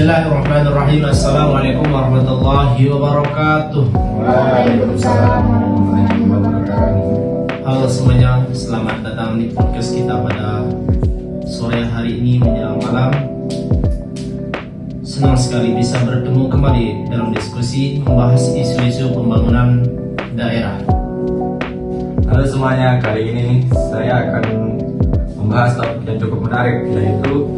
Bismillahirrahmanirrahim. Assalamualaikum warahmatullahi wabarakatuh. Waalaikumsalam warahmatullahi wabarakatuh. Halo semuanya, selamat datang di podcast kita pada sore hari ini menjelang malam. Senang sekali bisa bertemu kembali dalam diskusi membahas isu-isu pembangunan daerah. Halo semuanya, kali ini saya akan membahas topik yang cukup menarik, yaitu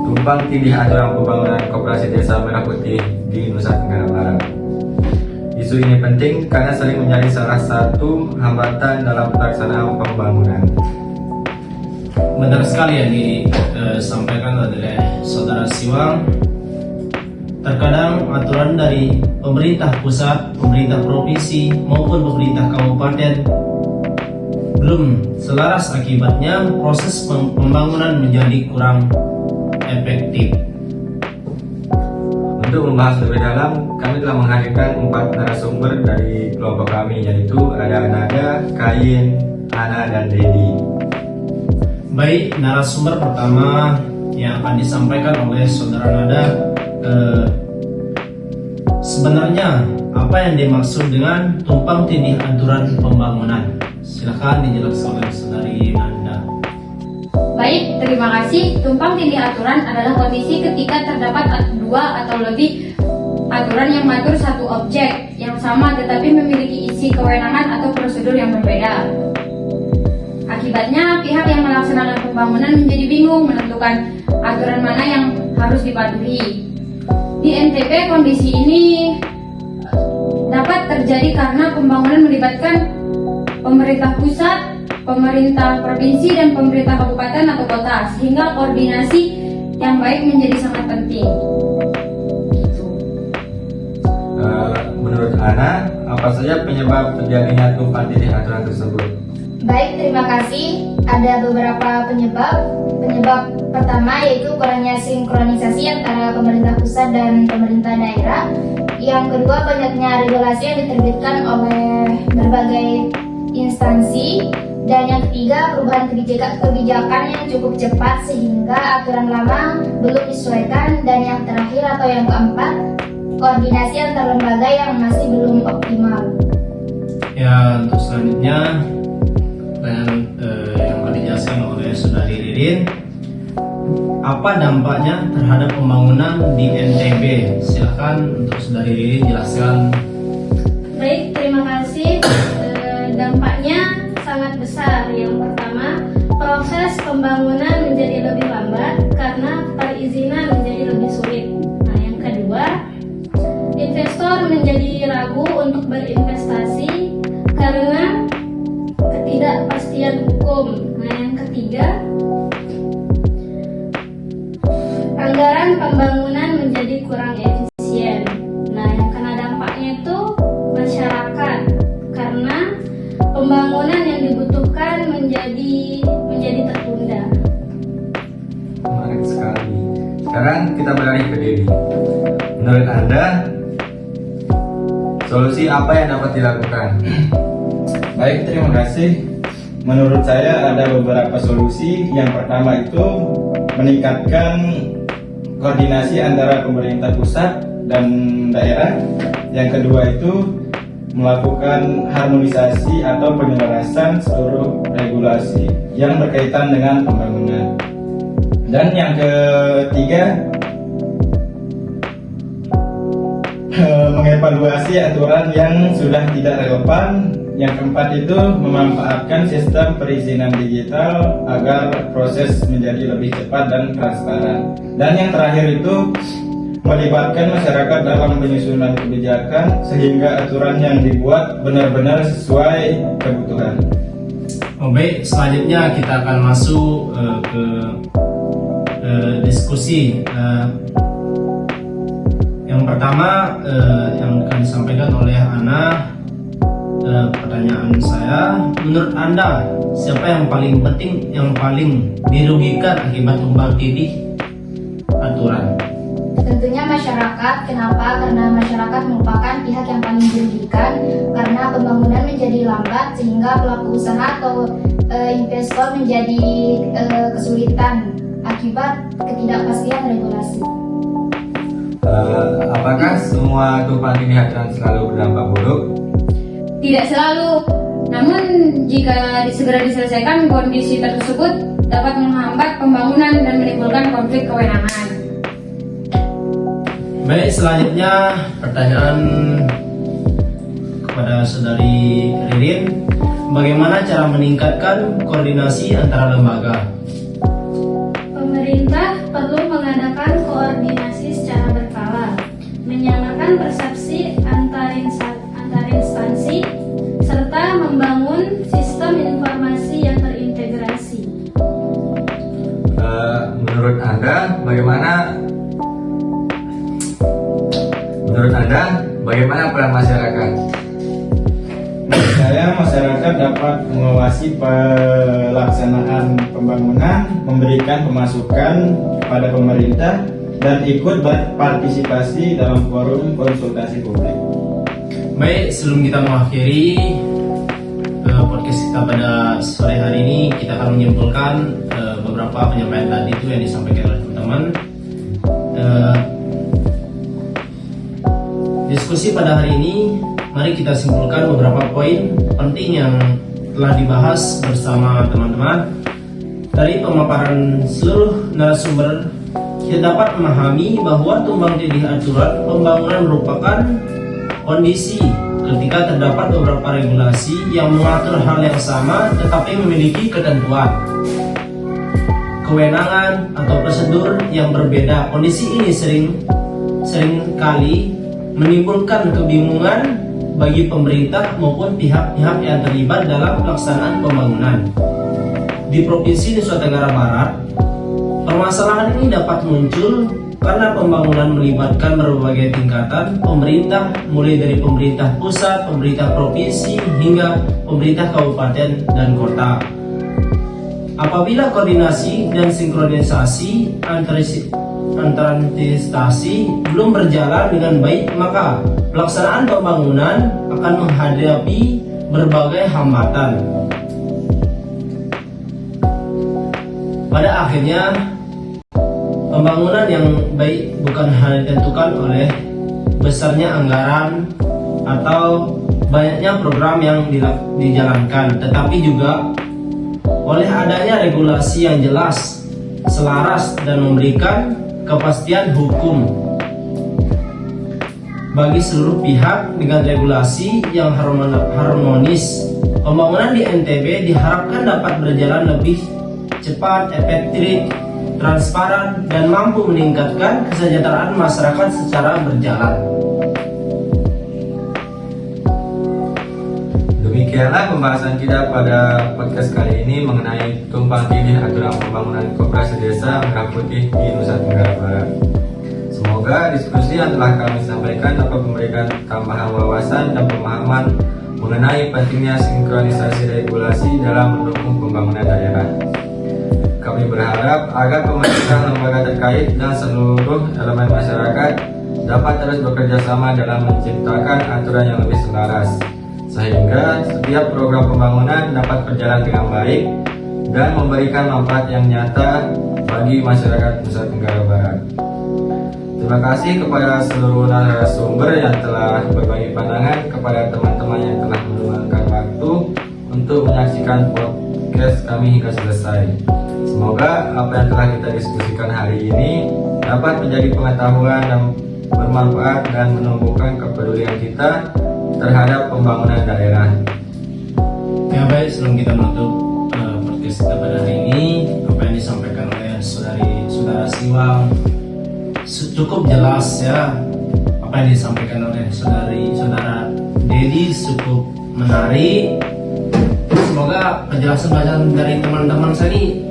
tumpang tindih aturan pembangunan koperasi desa Merah Putih di Nusa Tenggara Barat. Isu ini penting karena sering menjadi salah satu hambatan dalam pelaksanaan pembangunan. Benar sekali yang disampaikan oleh Saudara Siwang. Terkadang aturan dari pemerintah pusat, pemerintah provinsi maupun pemerintah kabupaten belum selaras, akibatnya proses pembangunan menjadi kurang efektif. Untuk membahas lebih dalam, kami telah menghadirkan 4 narasumber dari kelompok kami, yaitu ada Nada, Kain, Ana, dan Dedi. Baik, narasumber pertama yang akan disampaikan oleh Saudara Nada, sebenarnya apa yang dimaksud dengan tumpang tindih aturan pembangunan? Silakan dijelaskan oleh Saudari Nada. Baik, terima kasih. Tumpang tindih aturan adalah kondisi ketika terdapat 2 atau lebih aturan yang mengatur satu objek yang sama tetapi memiliki isi kewenangan atau prosedur yang berbeda. Akibatnya, pihak yang melaksanakan pembangunan menjadi bingung menentukan aturan mana yang harus dipatuhi. Di NTB, kondisi ini dapat terjadi karena pembangunan melibatkan pemerintah pusat, pemerintah provinsi, dan pemerintah kabupaten atau kota, sehingga koordinasi yang baik menjadi sangat penting. Menurut Ana, apa saja penyebab terjadinya tumpang tindih aturan tersebut? Baik, terima kasih. Ada beberapa penyebab. Penyebab pertama yaitu kurangnya sinkronisasi antara pemerintah pusat dan pemerintah daerah. Yang kedua, banyaknya regulasi yang diterbitkan oleh berbagai instansi. Dan yang ketiga, perubahan kebijakan yang cukup cepat sehingga aturan lama belum disesuaikan. Dan yang terakhir atau yang keempat, koordinasi antar lembaga yang masih belum optimal. Ya, untuk selanjutnya yang akan dijelaskan oleh Saudari Ririn, apa dampaknya terhadap pembangunan di NTB? Silakan untuk Saudari Ririn jelaskan. Baik, terima kasih. Dampaknya sangat besar. Yang pertama, proses pembangunan menjadi lebih lambat karena perizinan menjadi lebih sulit. Nah, yang kedua, investor menjadi ragu untuk berinvestasi karena ketidakpastian hukum. Nah, yang ketiga, anggaran pembangunan menjadi kurang efisien. Nah, yang kena dampaknya itu masyarakat karena pembangunan yang dibutuhkan menjadi tertunda. Menarik sekali. Sekarang kita beralih ke Dedi. Menurut Anda, solusi apa yang dapat dilakukan? Baik, terima kasih. Menurut saya ada beberapa solusi. Yang pertama itu meningkatkan koordinasi antara pemerintah pusat dan daerah. Yang kedua itu melakukan harmonisasi atau penyelarasan seluruh regulasi yang berkaitan dengan pembangunan. Dan yang ketiga, mengevaluasi aturan yang sudah tidak relevan. Yang keempat itu memanfaatkan sistem perizinan digital agar proses menjadi lebih cepat dan transparan. Dan yang terakhir itu melibatkan masyarakat dalam penyusunan kebijakan sehingga aturan yang dibuat benar-benar sesuai kebutuhan. Baik, selanjutnya kita akan masuk ke diskusi. Yang pertama yang akan disampaikan oleh Ana. Pertanyaan saya, menurut Anda siapa yang paling penting, yang paling dirugikan akibat tumpang tindih aturan? Tentunya masyarakat. Kenapa? Karena masyarakat merupakan pihak yang paling dirugikan karena pembangunan menjadi lambat sehingga pelaku usaha atau investor menjadi kesulitan akibat ketidakpastian regulasi. Apakah semua tumpang tindih aturan selalu berdampak buruk? Tidak selalu. Namun jika segera diselesaikan, kondisi tersebut dapat menghambat pembangunan dan menimbulkan konflik kewenangan. Baik, selanjutnya pertanyaan kepada Saudari Ririn. Bagaimana cara meningkatkan koordinasi antara lembaga? Pemerintah perlu mengadakan koordinasi secara berkala, menyamakan persepsi antar instansi, serta membangun sistem informasi yang terintegrasi. Menurut Anda, bagaimana peran masyarakat? Masyarakat dapat mengawasi pelaksanaan pembangunan, memberikan pemasukan pada pemerintah, dan ikut berpartisipasi dalam forum konsultasi publik. Baik, sebelum kita mengakhiri podcast kita pada sore hari ini, kita akan menyimpulkan beberapa penyampaian tadi itu yang disampaikan oleh teman-teman. Diskusi pada hari ini, mari kita simpulkan beberapa poin penting yang telah dibahas bersama teman-teman. Dari pemaparan seluruh narasumber, kita dapat memahami bahwa tumbang tindih aturan pembangunan merupakan kondisi ketika terdapat beberapa regulasi yang mengatur hal yang sama tetapi memiliki ketentuan, kewenangan atau prosedur yang berbeda. Kondisi ini sering kali menimbulkan kebingungan bagi pemerintah maupun pihak-pihak yang terlibat dalam pelaksanaan pembangunan. Di Provinsi Nusa Tenggara Barat, permasalahan ini dapat muncul karena pembangunan melibatkan berbagai tingkatan pemerintah, mulai dari pemerintah pusat, pemerintah provinsi, hingga pemerintah kabupaten dan kota. Apabila koordinasi dan sinkronisasi antar instansi belum berjalan dengan baik, maka pelaksanaan pembangunan akan menghadapi berbagai hambatan. Pada akhirnya, pembangunan yang baik bukan hanya ditentukan oleh besarnya anggaran atau banyaknya program yang dijalankan, tetapi juga oleh adanya regulasi yang jelas, selaras, dan memberikan kepastian hukum bagi seluruh pihak dengan regulasi yang harmonis. Pembangunan di NTB diharapkan dapat berjalan lebih cepat, efektif, transparan, dan mampu meningkatkan kesejahteraan masyarakat secara berjalan. Demikianlah pembahasan kita pada podcast kali ini mengenai tumpang tindih aturan pembangunan koperasi desa Merah Putih di Nusa Tenggara Barat. Semoga diskusi yang telah kami sampaikan dapat memberikan tambahan wawasan dan pemahaman mengenai pentingnya sinkronisasi regulasi dalam mendukung pembangunan daerah. Kami berharap agar pemerintah, lembaga terkait, dan seluruh elemen masyarakat dapat terus bekerja sama dalam menciptakan aturan yang lebih selaras, sehingga setiap program pembangunan dapat berjalan dengan baik dan memberikan manfaat yang nyata bagi masyarakat Nusa Tenggara Barat. Terima kasih kepada seluruh narasumber yang telah berbagi pandangan, kepada teman-teman yang telah meluangkan waktu untuk menyaksikan podcast kami hingga selesai. Semoga apa yang telah kita diskusikan hari ini dapat menjadi pengetahuan dan bermanfaat dan menumbuhkan kepedulian kita terhadap pembangunan daerah. Ya baik, sebelum kita menutup podcast kita pada hari ini, apa yang disampaikan oleh saudara Siwang cukup jelas ya. Apa yang disampaikan oleh saudara Dedi cukup menarik. Semoga penjelasan dari teman-teman saya ini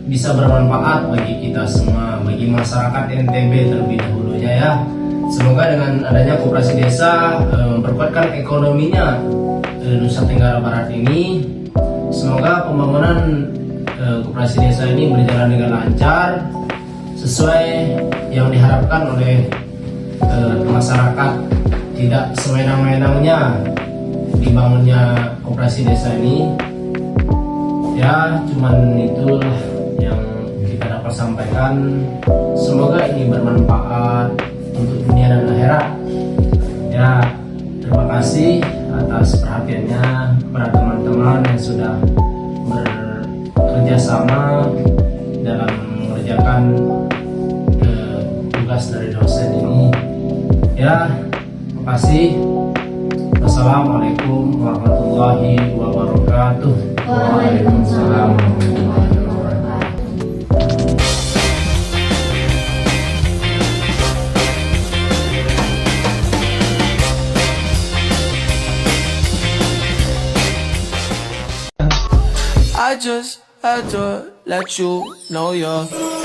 bisa bermanfaat bagi kita semua, bagi masyarakat NTB terlebih dahulunya ya. Semoga dengan adanya koperasi desa memperkuatkan ekonominya Nusa Tenggara Barat ini. Semoga pembangunan koperasi desa ini berjalan dengan lancar sesuai yang diharapkan oleh masyarakat, tidak sewenang-wenangnya dibangunnya koperasi desa ini. Ya, cuman itulah yang kita dapat sampaikan. Semoga ini bermanfaat untuk dunia dan akhirat. Ya, terima kasih atas perhatiannya kepada teman-teman yang sudah bekerja sama dalam mengerjakan tugas dari dosen ini. Ya, terima kasih. Wassalamualaikum warahmatullahi wabarakatuh. Waalaikumsalam warahmatullahi wabarakatuh. I just had to let you know you're